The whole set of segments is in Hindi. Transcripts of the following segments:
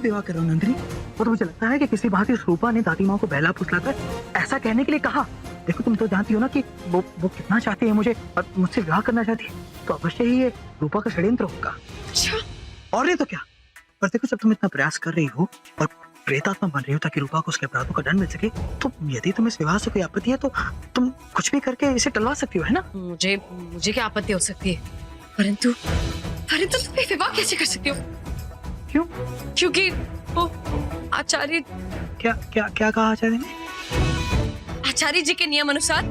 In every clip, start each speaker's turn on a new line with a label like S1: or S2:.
S1: विवाह कर रहा हूँ नंदिनी। और मुझे लगता है कि किसी बात इस रूपा ने दादी माँ को बहला फुसलाकर ऐसा कहने के लिए कहा। देखो तुम तो जानती हो ना कि वो कितना चाहती है मुझे और मुझसे विवाह करना चाहती है, तो अवश्य ही ये रूपा का षड्यंत्र होगा।
S2: अच्छा,
S1: और नहीं तो क्या। पर देखो जब तुम इतना प्रयास कर रही हो और प्रेतात्मा बन रही हो ताकि रूपा को उसके अपराधों का दंड मिल सके, तो यदि तुम्हें इस विवाह से कोई आपत्ति है तो तुम कुछ भी करके इसे टलवा सकती हो, है ना?
S2: मुझे क्या आपत्ति हो सकती है, परंतु तुम विवाह कैसे कर सकती हो?
S1: क्यों?
S2: क्योंकि वो आचार्य
S1: क्या कहा आचार्य ने?
S2: आचार्य जी के नियम अनुसार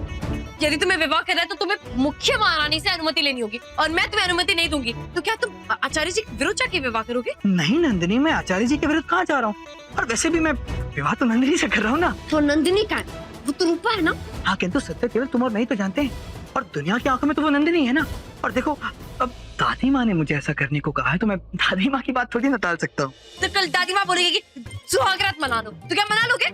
S2: यदि तुम्हें विवाह करना है तो तुम्हें मुख्य महारानी से अनुमति लेनी होगी, और मैं तुम्हें अनुमति नहीं दूंगी। तो क्या तुम आचार्य जी के विरुद्ध जाके विवाह करोगे?
S1: नहीं नंदिनी, मैं आचार्य जी के विरुद्ध कहाँ जा रहा हूँ। और वैसे भी मैं विवाह तो नंदिनी से कर रहा हूँ ना।
S2: तो नंदिनी का वो तो रूपा है ना।
S1: हाँ, किंतु सत्य केवल तुम और मैं ही तो जानते हैं, और दुनिया की आंखों में तो वो नंदिनी है ना। और देखो अब दादी माँ ने मुझे ऐसा करने को कहा है, तो मैं दादी माँ की बात थोड़ी ना टाल सकता हूँ।
S2: तो कल दादी माँ बोलेगी कि सुहागरात मना लो, तो क्या मना लोगे?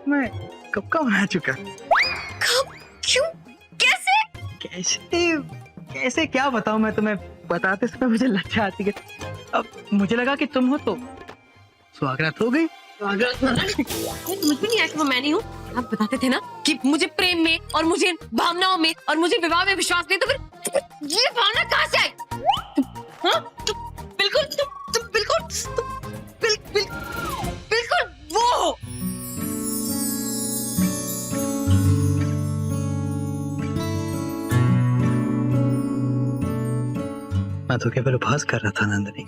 S1: मैं कब का मना चुका।
S2: कब? क्यों? कैसे?
S1: कैसे क्या बताऊं मैं तुम्हें। बताते समय मुझे लज्जा आती है। अब मुझे लगा कि तुम हो तो सुहागरात हो गई।
S2: सुहागरात मना ली? मुझे भी नहीं आया कि वो मैं नहीं हूँ। आप बताते थे ना कि मुझे प्रेम में और मुझे भावनाओं में और मुझे विवाह में विश्वास नहीं, तो फिर ये भावना कहाँ से आई? बिल्कुल वो हो।
S1: मैं तो केवल उपहास कर रहा था नंदिनी।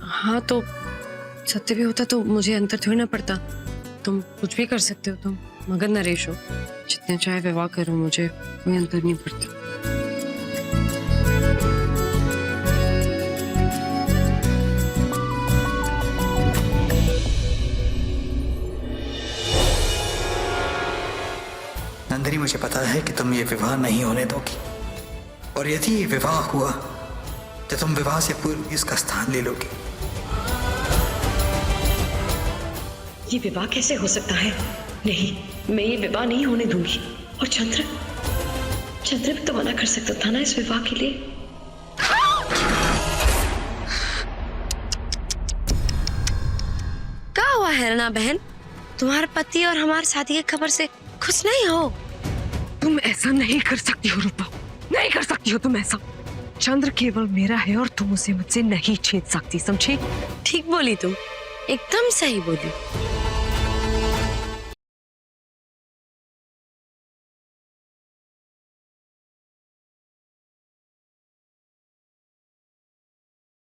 S2: हाँ, तो सत्य भी होता तो मुझे अंतर थोड़ी ना पड़ता। तुम कुछ भी कर सकते हो, तुम मगन नरेश हो, जितने चाहे विवाह करो, मुझे कोई अंतर नहीं पड़ता।
S1: नंदिनी, मुझे पता है कि तुम ये विवाह नहीं होने दोगी, और यदि ये विवाह हुआ तो तुम विवाह से पूर्व इसका स्थान ले लोगी।
S3: ये विवाह कैसे हो सकता है? नहीं, मैं ये विवाह नहीं होने दूंगी। और चंद्र भी तो मना कर सकता था ना इस विवाह के लिए।
S2: क्या हुआ है रना बहन? तुम्हारे पति और हमारे शादी की खबर से खुश नहीं हो?
S4: तुम ऐसा नहीं कर सकती हो रूपा, नहीं कर सकती हो तुम ऐसा। चंद्र केवल मेरा है और तुम उसे मुझसे नहीं छेद सकती, समझी?
S2: ठीक बोली तुम, एकदम सही बोली।